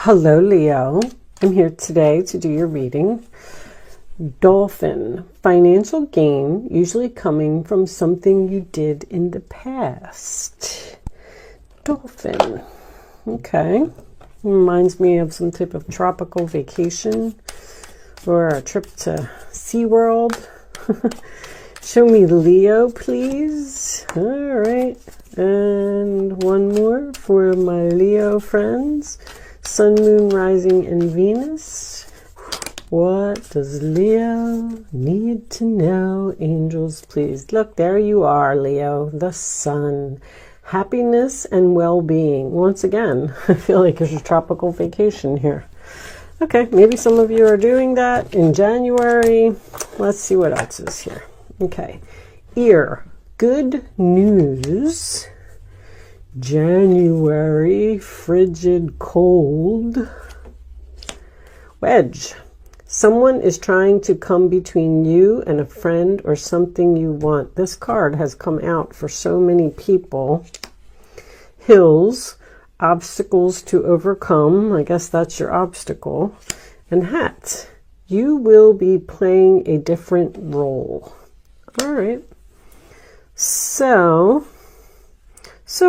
Hello, Leo. I'm here today to do your reading. Dolphin, financial gain usually coming from something you did in the past. Dolphin. Okay. Reminds me of some type of tropical vacation or a trip to SeaWorld. Show me Leo, please. All right. And one more for my Leo friends. Sun, Moon, Rising, and Venus. What does Leo need to know? Angels, please. Look, there you are, Leo. The sun. Happiness and well-being. Once again, I feel like there's a tropical vacation here. Okay, maybe some of you are doing that in January. Let's see what else is here. Okay. Ear. Good news. January, frigid cold. Wedge. Someone is trying to come between you and a friend or something you want. This card has come out for so many people. Hills. Obstacles to overcome. I guess that's your obstacle. And hat. You will be playing a different role. All right. So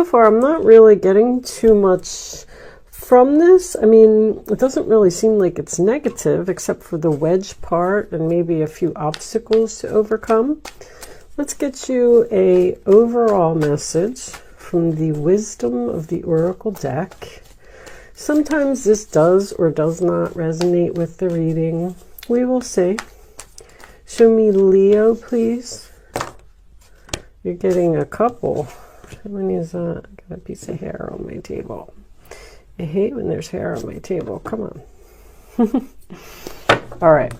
far, I'm not really getting too much from this. I mean, it doesn't really seem like it's negative, except for the wedge part and maybe a few obstacles to overcome. Let's get you a overall message from the Wisdom of the Oracle deck. Sometimes this does or does not resonate with the reading. We will see. Show me Leo, please. You're getting a couple. How many is that? I got a piece of hair on my table. I hate when there's hair on my table. Come on. All right.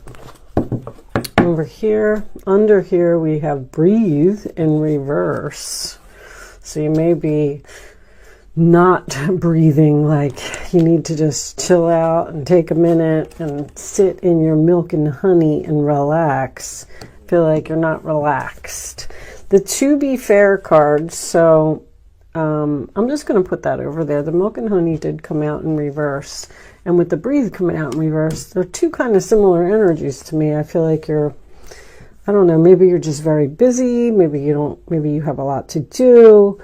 Over here, under here, we have breathe in reverse. So you may be not breathing, like you need to just chill out and take a minute and sit in your milk and honey and relax. Feel like you're not relaxed. The to be fair cards, so I'm just going to put that over there. The milk and honey did come out in reverse. And with the breathe coming out in reverse, they're two kind of similar energies to me. I feel like you're, I don't know, maybe you're just very busy. Maybe you don't, maybe you have a lot to do.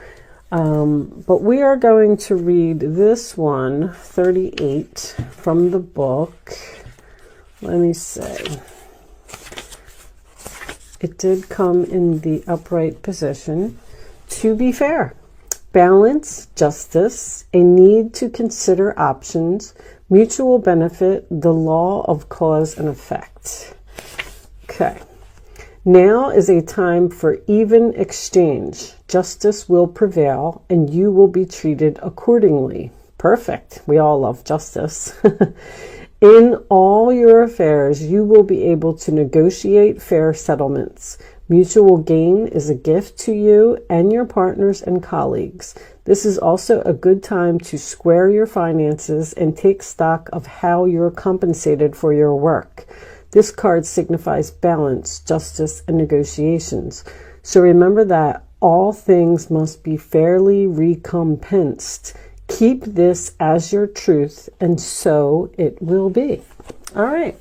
But we are going to read this one, 38, from the book. Let me see. It did come in the upright position. To be fair, balance, justice, a need to consider options, mutual benefit, the law of cause and effect. Okay. Now is a time for even exchange. Justice will prevail and you will be treated accordingly. Perfect. We all love justice. In all your affairs, you will be able to negotiate fair settlements. Mutual gain is a gift to you and your partners and colleagues. This is also a good time to square your finances and take stock of how you're compensated for your work. This card signifies balance, justice, and negotiations. So remember that all things must be fairly recompensed. Keep this as your truth, and so it will be. All right,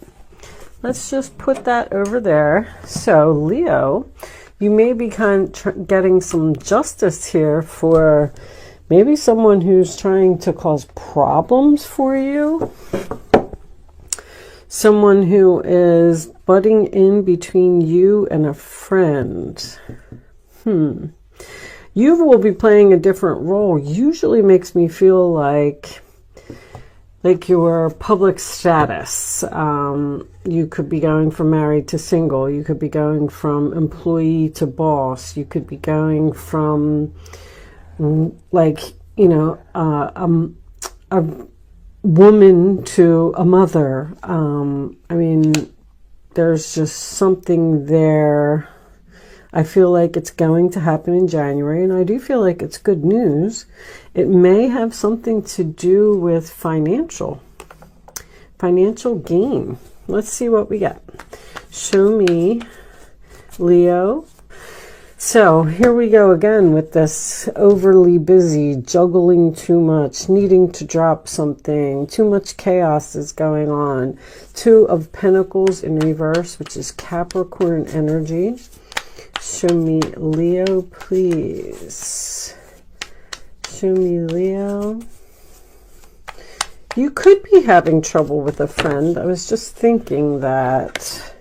let's just put that over there. So, Leo, you may be getting some justice here for maybe someone who's trying to cause problems for you. Someone who is butting in between you and a friend. You will be playing a different role. Usually makes me feel like your public status. You could be going from married to single. You could be going from employee to boss. You could be going from a woman to a mother. I mean, there's just something there. I feel like it's going to happen in January, and I do feel like it's good news. It may have something to do with financial gain. Let's see what we get. Show me, Leo, So here we go again with this overly busy, juggling too much, needing to drop something, too much chaos is going on. Two of Pentacles in reverse, which is Capricorn energy. Show me Leo, please. Show me Leo. You could be having trouble with a friend. I was just thinking that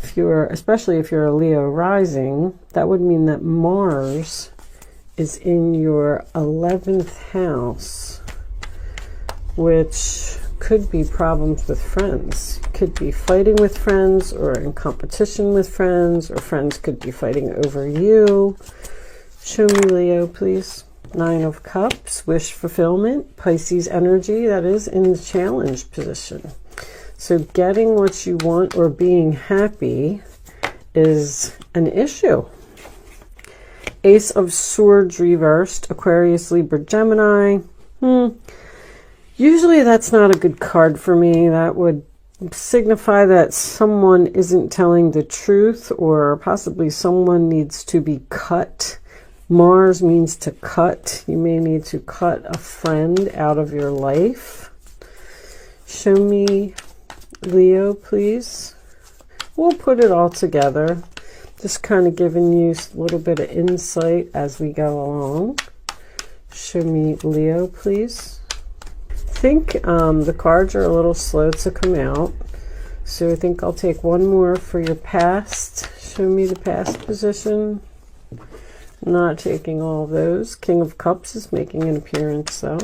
if you're, especially if you're a Leo rising, that would mean that Mars is in your 11th house, which could be problems with friends. You could be fighting with friends or in competition with friends, or friends could be fighting over you. Show me Leo, please. Nine of Cups, wish fulfillment, Pisces energy, that is in the challenge position. So getting what you want or being happy is an issue. Ace of Swords reversed, Aquarius, Libra, Gemini. Usually that's not a good card for me. That would signify that someone isn't telling the truth, or possibly someone needs to be cut. Mars means to cut. You may need to cut a friend out of your life. Show me Leo, please. We'll put it all together. Just kind of giving you a little bit of insight as we go along. Show me Leo, please. I think the cards are a little slow to come out. So I think I'll take one more for your past. Show me the past position. Not taking all of those. King of Cups is making an appearance, though.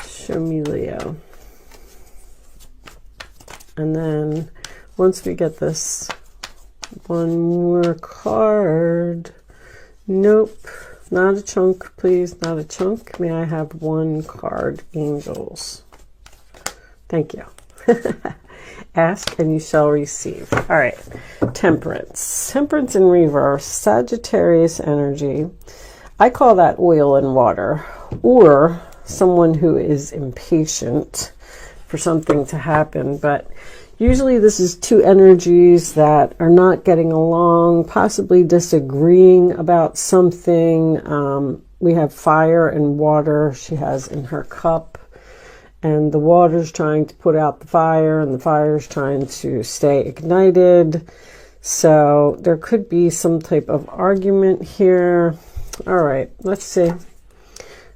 Show me Leo. And then once we get this, one more card. Nope, not a chunk, please, not a chunk. May I have one card, angels? Thank you. Ask and you shall receive. All right, Temperance. Temperance in reverse, Sagittarius energy. I call that oil and water, or someone who is impatient for something to happen. But usually this is two energies that are not getting along, possibly disagreeing about something. We have fire and water she has in her cup. And the water's trying to put out the fire, and the fire's trying to stay ignited. So there could be some type of argument here. All right, let's see.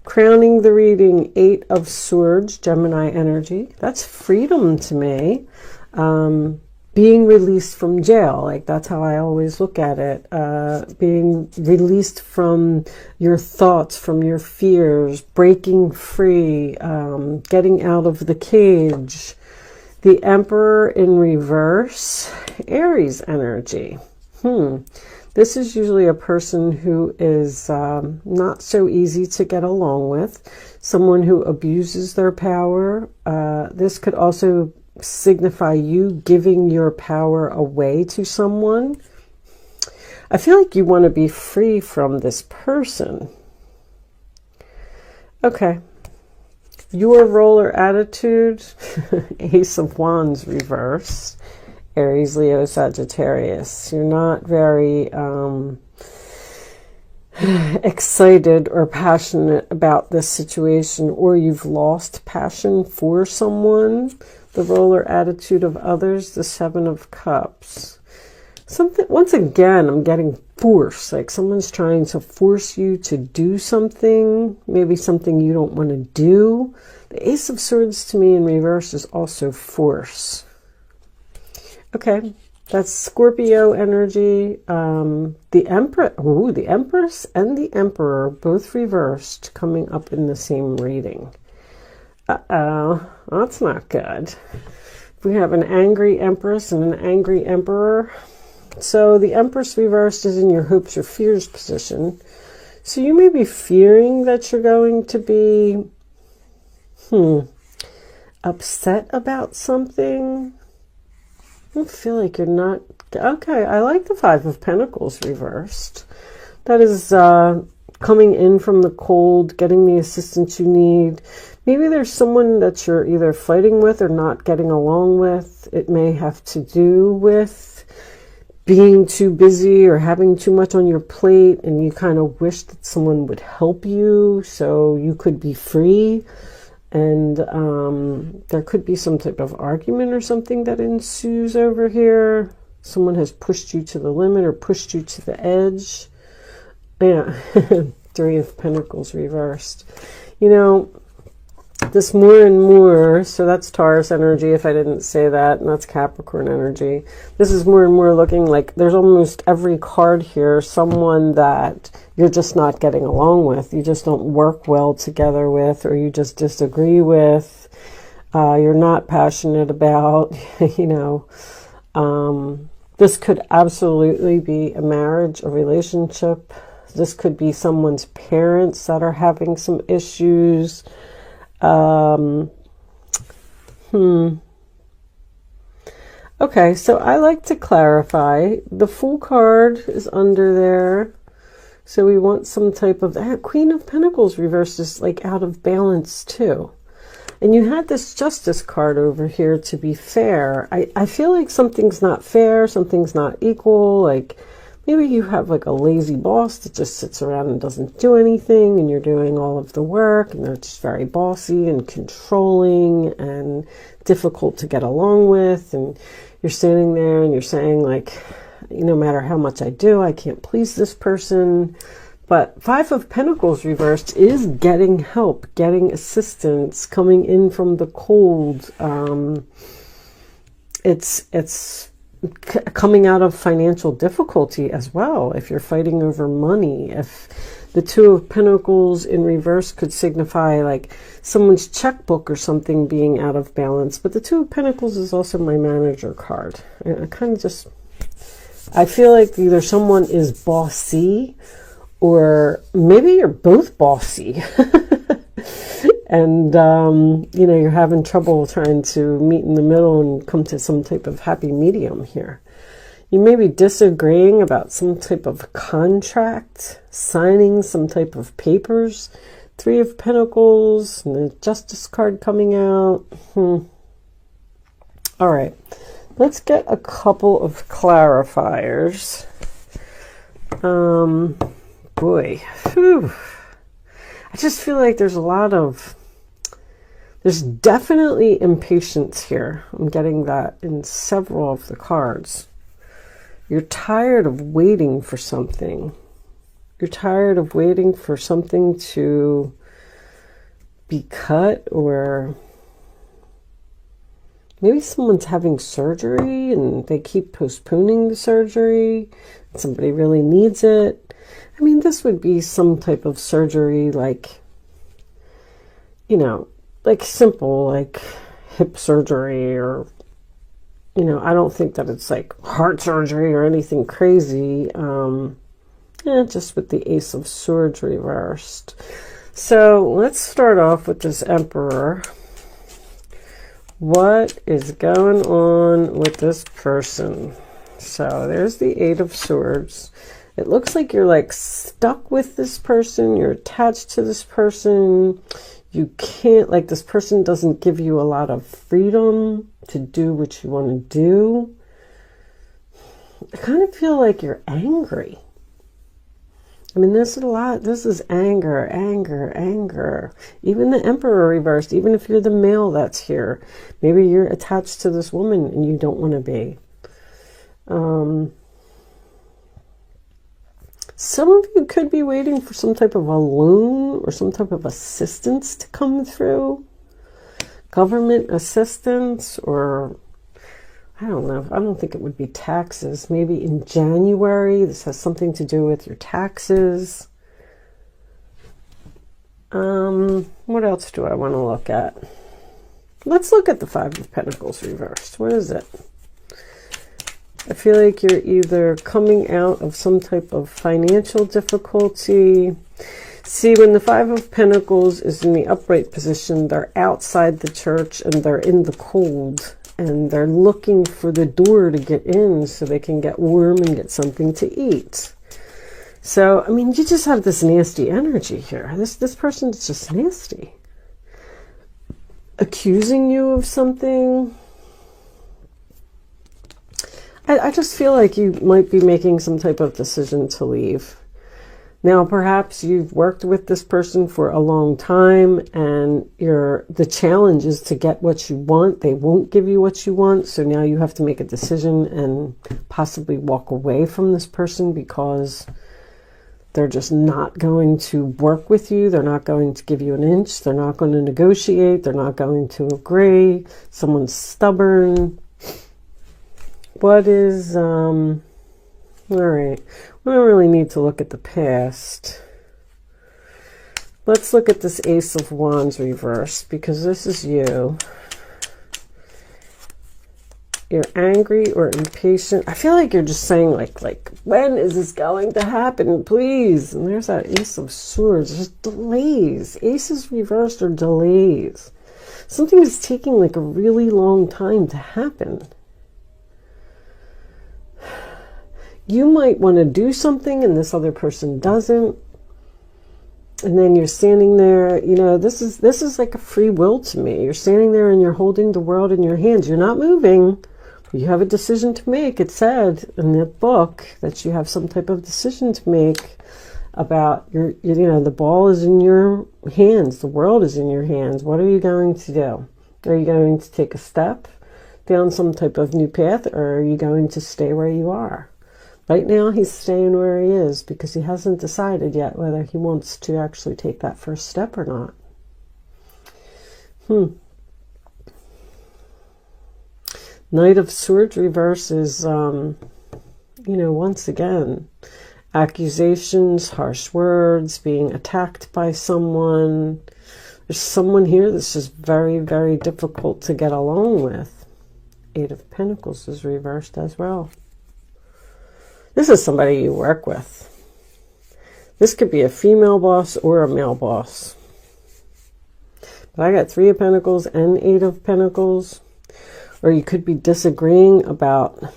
Crowning the reading, Eight of Swords, Gemini energy. That's freedom to me. Being released from jail, like that's how I always look at it. Being released from your thoughts, from your fears, breaking free, getting out of the cage. The Emperor in reverse, Aries energy. This is usually a person who is not so easy to get along with, someone who abuses their power. This could also signify you giving your power away to someone. I feel like you want to be free from this person. Okay. Your roller attitude, Ace of Wands reverse, Aries, Leo, Sagittarius. You're not very excited or passionate about this situation, or you've lost passion for someone. The roller attitude of others, the Seven of Cups. Something, once again, I'm getting force, like someone's trying to force you to do something, maybe something you don't want to do. The Ace of Swords to me in reverse is also force. Okay, that's Scorpio energy. The Empress and the Emperor, both reversed, coming up in the same reading. Uh-oh, that's not good. We have an angry Empress and an angry Emperor. So the Empress reversed is in your hopes or fears position. So you may be fearing that you're going to be upset about something. I feel like you're not. Okay, I like the Five of Pentacles reversed. That is coming in from the cold, getting the assistance you need. Maybe there's someone that you're either fighting with or not getting along with. It may have to do with being too busy or having too much on your plate, and you kind of wish that someone would help you so you could be free. And there could be some type of argument or something that ensues over here. Someone has pushed you to the limit or pushed you to the edge. Yeah, Three of Pentacles reversed. You know, this more and more, so that's Taurus energy if I didn't say that, and that's Capricorn energy. This is more and more looking like there's almost every card here someone that you're just not getting along with. You just don't work well together with, or you just disagree with. You're not passionate about, you know. This could absolutely be a marriage, a relationship. This could be someone's parents that are having some issues. Okay, so I like to clarify. The Fool card is under there. So we want some type of... Queen of Pentacles reversed is like out of balance too. And you had this Justice card over here to be fair. I feel like something's not fair, something's not equal. Like maybe you have like a lazy boss that just sits around and doesn't do anything, and you're doing all of the work, and they're just very bossy and controlling and difficult to get along with. And you're standing there and you're saying like, no matter how much I do, I can't please this person. But Five of Pentacles reversed is getting help, getting assistance, coming in from the cold. It's coming out of financial difficulty as well. If you're fighting over money, if the Two of Pentacles in reverse could signify like someone's checkbook or something being out of balance. But the Two of Pentacles is also my manager card. I kind of just, I feel like either someone is bossy, or maybe you're both bossy. And, you know, you're having trouble trying to meet in the middle and come to some type of happy medium here. You may be disagreeing about some type of contract, signing some type of papers. Three of Pentacles, and the Justice card coming out. All right, let's get a couple of clarifiers. Boy, whew. I just feel like there's a lot of, there's definitely impatience here. I'm getting that in several of the cards. You're tired of waiting for something. You're tired of waiting for something to be cut, or maybe someone's having surgery and they keep postponing the surgery. Somebody really needs it. I mean, this would be some type of surgery like, you know, like simple, like hip surgery, or, you know, I don't think that it's like heart surgery or anything crazy. Just with the Ace of Swords reversed. So let's start off with this Emperor. What is going on with this person? So there's the Eight of Swords. It looks like you're like stuck with this person. You're attached to this person. You can't, like, this person doesn't give you a lot of freedom to do what you want to do. I kind of feel like you're angry. I mean, this is a lot. This is anger, anger, anger. Even the Emperor reversed, even if you're the male that's here. Maybe you're attached to this woman and you don't want to be. Some of you could be waiting for some type of a loan or some type of assistance to come through. Government assistance, or I don't know. I don't think it would be taxes. Maybe in January. This has something to do with your taxes. What else do I want to look at? Let's look at the Five of Pentacles reversed. What is it? I feel like you're either coming out of some type of financial difficulty. See, when the Five of Pentacles is in the upright position, they're outside the church and they're in the cold. And they're looking for the door to get in so they can get warm and get something to eat. So, I mean, you just have this nasty energy here. This person's just nasty. Accusing you of something. I just feel like you might be making some type of decision to leave. Now, perhaps you've worked with this person for a long time and the challenge is to get what you want. They won't give you what you want. So now you have to make a decision and possibly walk away from this person because they're just not going to work with you. They're not going to give you an inch. They're not going to negotiate. They're not going to agree. Someone's stubborn. What is, all right. We don't really need to look at the past. Let's look at this Ace of Wands reversed because this is you. You're angry or impatient. I feel like you're just saying like, when is this going to happen? Please. And there's that Ace of Swords. Just delays. Aces reversed are delays. Something is taking like a really long time to happen. You might want to do something and this other person doesn't. And then you're standing there, you know, this is like a free will to me. You're standing there and you're holding the world in your hands. You're not moving. You have a decision to make. It said in the book that you have some type of decision to make about you know, the ball is in your hands. The world is in your hands. What are you going to do? Are you going to take a step down some type of new path, or are you going to stay where you are? Right now, he's staying where he is because he hasn't decided yet whether he wants to actually take that first step or not. Knight of Swords reverse is, you know, once again, accusations, harsh words, being attacked by someone. There's someone here that's just very, very difficult to get along with. Eight of Pentacles is reversed as well. This is somebody you work with. This could be a female boss or a male boss. But I got Three of Pentacles and Eight of Pentacles. Or you could be disagreeing about...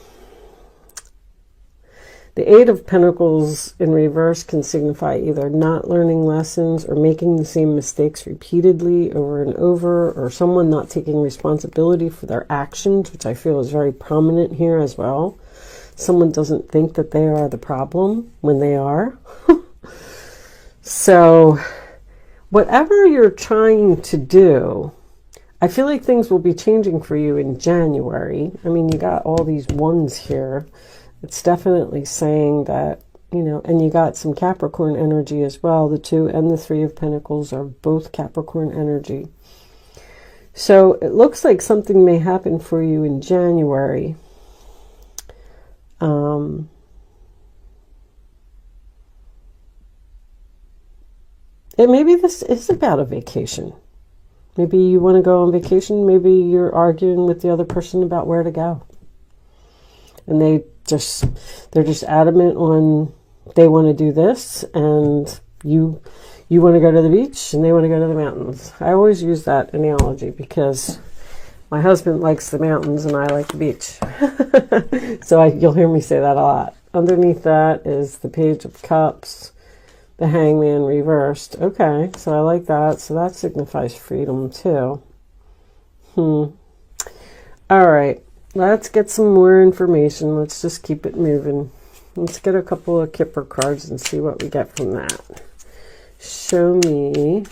The Eight of Pentacles in reverse can signify either not learning lessons or making the same mistakes repeatedly over and over, or someone not taking responsibility for their actions, which I feel is very prominent here as well. Someone doesn't think that they are the problem when they are. So whatever you're trying to do, I feel like things will be changing for you in January. I mean, you got all these ones here. It's definitely saying that, you know, and you got some Capricorn energy as well. The Two and the Three of Pentacles are both Capricorn energy. So it looks like something may happen for you in January. And maybe this is about a vacation. Maybe you want to go on vacation. Maybe you're arguing with the other person about where to go. And they're just adamant on they want to do this, and you want to go to the beach and they want to go to the mountains. I always use that analogy because my husband likes the mountains and I like the beach. So you'll hear me say that a lot. Underneath that is the Page of Cups, the Hangman reversed. Okay, so I like that. So that signifies freedom too. All right, let's get some more information. Let's just keep it moving. Let's get a couple of Kipper cards and see what we get from that. Show me.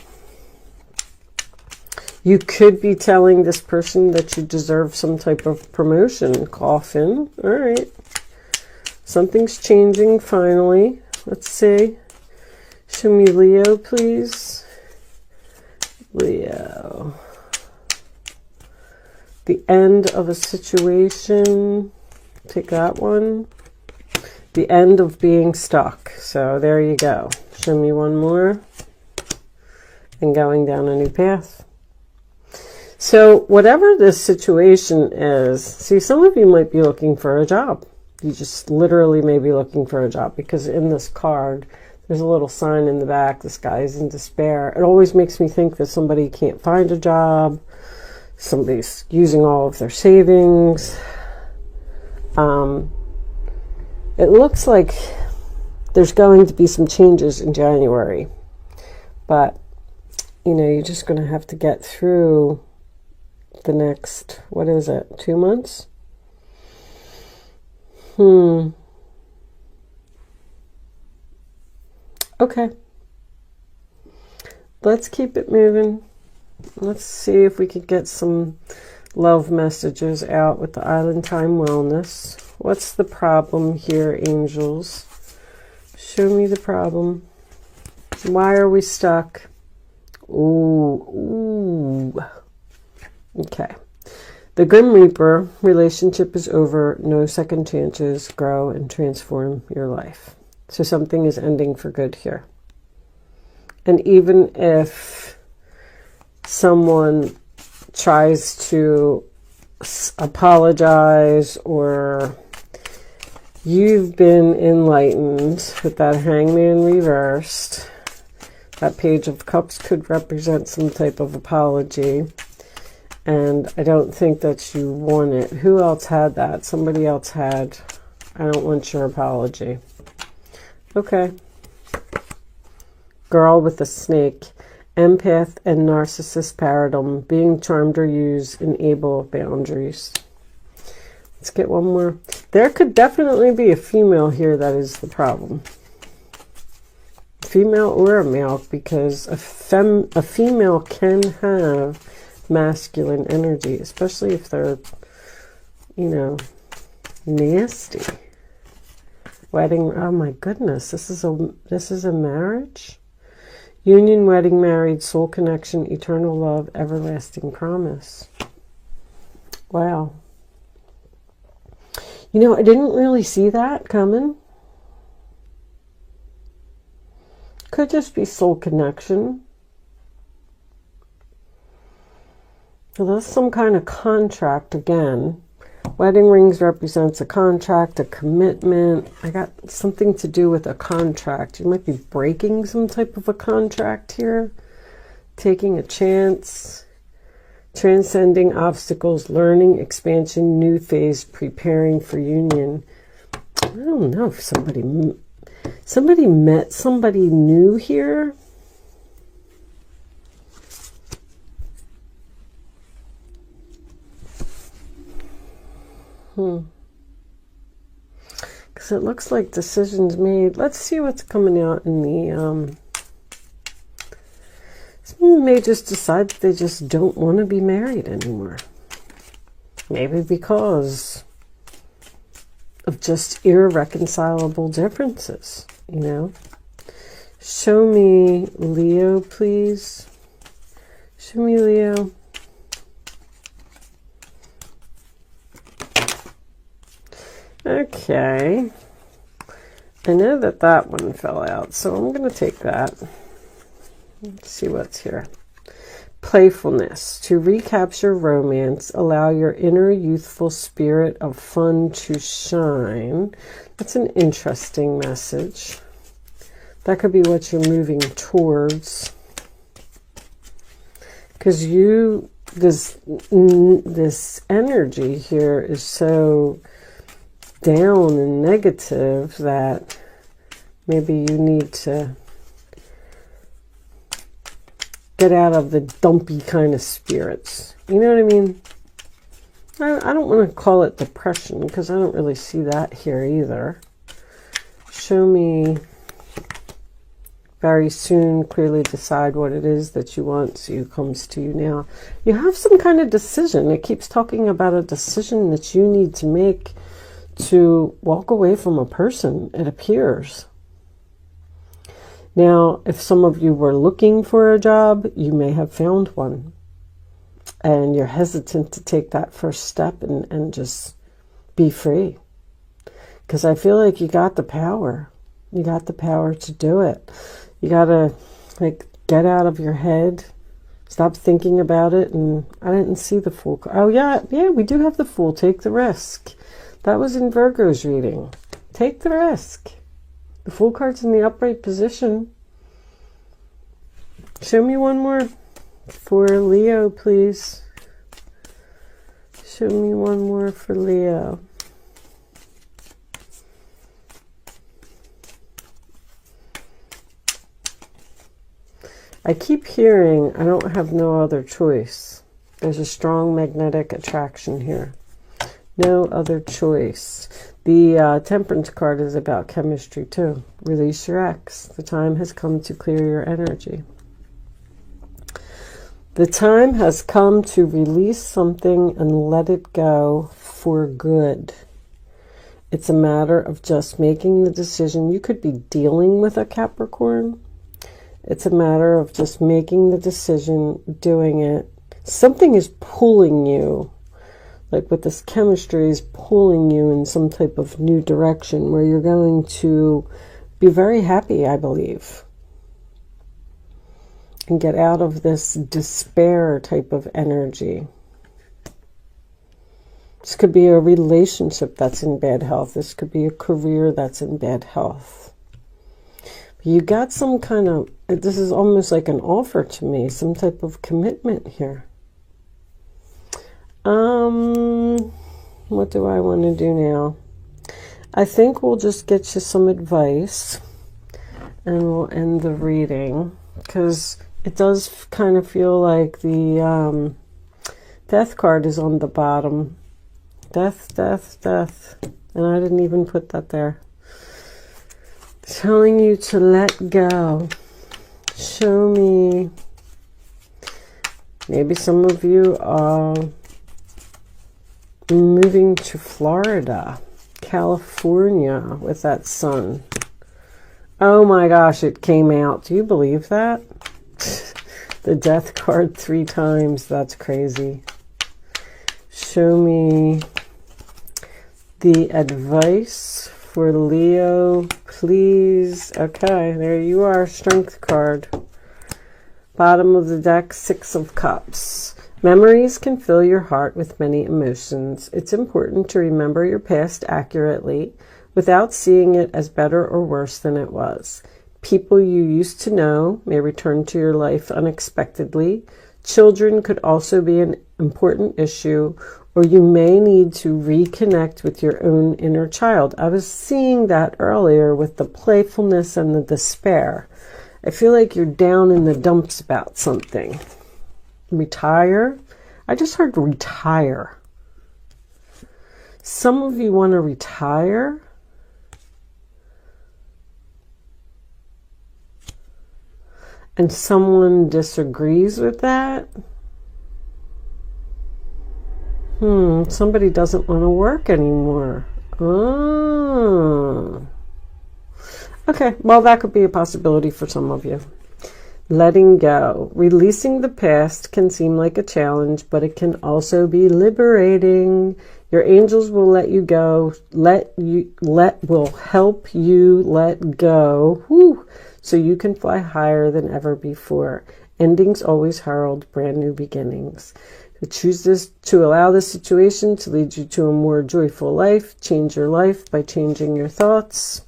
You could be telling this person that you deserve some type of promotion. Coffin. All right. Something's changing finally. Let's see. Show me Leo, please. Leo. The end of a situation. Take that one. The end of being stuck. So there you go. Show me one more. And going down a new path. So whatever this situation is, see, some of you might be looking for a job. You just literally may be looking for a job, because in this card, there's a little sign in the back. This guy is in despair. It always makes me think that somebody can't find a job. Somebody's using all of their savings. It looks like there's going to be some changes in January. But, you know, you're just going to have to get through the next, what is it, 2 months? Okay. Let's keep it moving. Let's see if we could get some love messages out with the Island Time Wellness. What's the problem here, angels? Show me the problem. Why are we stuck? Ooh. Okay. The Grim Reaper relationship is over. No second chances. Grow and transform your life. So something is ending for good here. And even if someone tries to apologize, or you've been enlightened with that Hangman reversed, that Page of Cups could represent some type of apology. And I don't think that you want it. Who else had that? Somebody else had, I don't want your apology. Okay. Girl with a snake. Empath and narcissist paradigm. Being charmed or used. Enable boundaries. Let's get one more. There could definitely be a female here that is the problem. Female or a male, because a female can have masculine energy, especially if they're, you know, nasty. Wedding, oh my goodness, this is a marriage. Union, wedding, married, soul connection, eternal love, everlasting promise. Wow. You know, I didn't really see that coming. Could just be soul connection. So that's some kind of contract again. Wedding rings represents a contract, a commitment. I got something to do with a contract. You might be breaking some type of a contract here. Taking a chance. Transcending obstacles, learning, expansion, new phase, preparing for union. I don't know if somebody met somebody new here. Because it looks like decisions made. Let's see what's coming out in the someone may just decide that they just don't want to be married anymore. Maybe because of just irreconcilable differences, you know. Show me Leo, please. Show me Leo. Okay. I know that that one fell out, so I'm going to take that. Let's see what's here. Playfulness. To recapture romance, allow your inner youthful spirit of fun to shine. That's an interesting message. That could be what you're moving towards. Because this energy here is so down and negative that maybe you need to get out of the dumpy kind of spirits. You know what I mean? I don't want to call it depression because I don't really see that here either. Show me very soon, clearly decide what it is that you want. So it comes to you now. You have some kind of decision. It keeps talking about a decision that you need to make to walk away from a person, it appears. Now, if some of you were looking for a job, you may have found one. And you're hesitant to take that first step and just be free. Because I feel like you got the power. You got the power to do it. You got to, like, get out of your head. Stop thinking about it. And I didn't see the Fool. Oh, yeah, we do have the Fool. Take the risk. That was in Virgo's reading. Take the risk. The Fool card's in the upright position. Show me one more for Leo, please. Show me one more for Leo. I keep hearing I don't have no other choice. There's a strong magnetic attraction here. No other choice. The Temperance card is about chemistry too. Release your ex. The time has come to clear your energy. The time has come to release something and let it go for good. It's a matter of just making the decision. You could be dealing with a Capricorn. It's a matter of just making the decision, doing it. Something is pulling you. Like with this chemistry is pulling you in some type of new direction where you're going to be very happy, I believe. And get out of this despair type of energy. This could be a relationship that's in bad health. This could be a career that's in bad health. But you got some kind of, this is almost like an offer to me, some type of commitment here. What do I want to do now? I think we'll just get you some advice and we'll end the reading, because it does kind of feel like the Death card is on the bottom. Death, death, death. And I didn't even put that there. Telling you to let go. Show me. Maybe some of you are moving to Florida, California with that sun. Oh my gosh, it came out. Do you believe that? The Death card 3 times. That's crazy. Show me the advice for Leo, please. Okay, there you are. Strength card. Bottom of the deck, 6 of Cups. Memories can fill your heart with many emotions. It's important to remember your past accurately without seeing it as better or worse than it was. People you used to know may return to your life unexpectedly. Children could also be an important issue, or you may need to reconnect with your own inner child. I was seeing that earlier with the playfulness and the despair. I feel like you're down in the dumps about something. Retire? I just heard retire. Some of you want to retire. And someone disagrees with that. Somebody doesn't want to work anymore. Oh. Okay, well, that could be a possibility for some of you. Letting go. Releasing the past can seem like a challenge, but it can also be liberating. Your angels will let you go. Will help you let go. Whew, so you can fly higher than ever before. Endings always herald brand new beginnings. Choose this to allow this situation to lead you to a more joyful life. Change your life by changing your thoughts.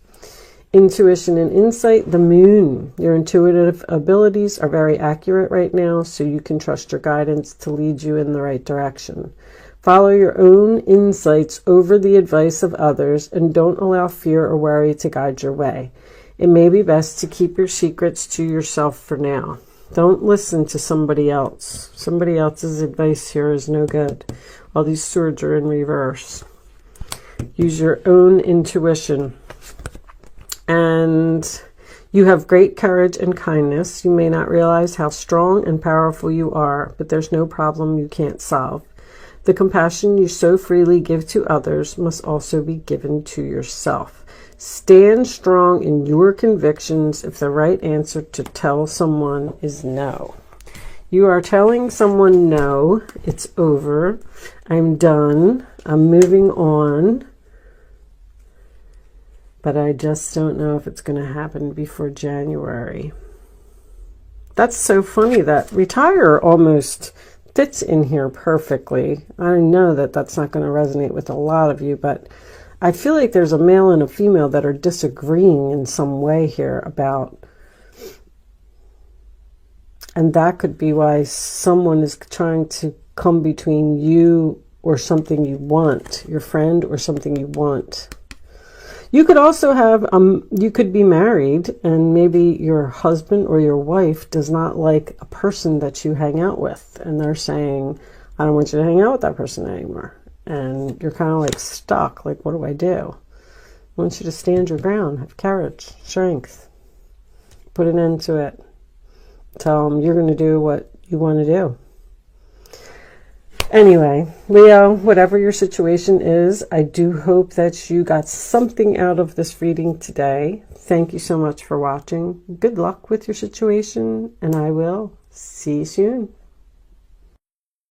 Intuition and insight, the moon. Your intuitive abilities are very accurate right now, so you can trust your guidance to lead you in the right direction. Follow your own insights over the advice of others, and don't allow fear or worry to guide your way. It may be best to keep your secrets to yourself for now. Don't listen to somebody else. Somebody else's advice here is no good. All these swords are in reverse. Use your own intuition. And you have great courage and kindness. You may not realize how strong and powerful you are, but there's no problem you can't solve. The compassion you so freely give to others must also be given to yourself. Stand strong in your convictions if the right answer to tell someone is no. You are telling someone no, it's over, I'm done, I'm moving on, but I just don't know if it's going to happen before January. That's so funny that retire almost fits in here perfectly. I know that that's not going to resonate with a lot of you, but I feel like there's a male and a female that are disagreeing in some way here about, and that could be why someone is trying to come between you or something you want, your friend or something you want. You could also have, you could be married and maybe your husband or your wife does not like a person that you hang out with. And they're saying, I don't want you to hang out with that person anymore. and you're kind of like stuck. Like, what do I do? I want you to stand your ground, have courage, strength, put an end to it. Tell them you're going to do what you want to do. Anyway, Leo, whatever your situation is, I do hope that you got something out of this reading today. Thank you so much for watching. Good luck with your situation, and I will see you soon.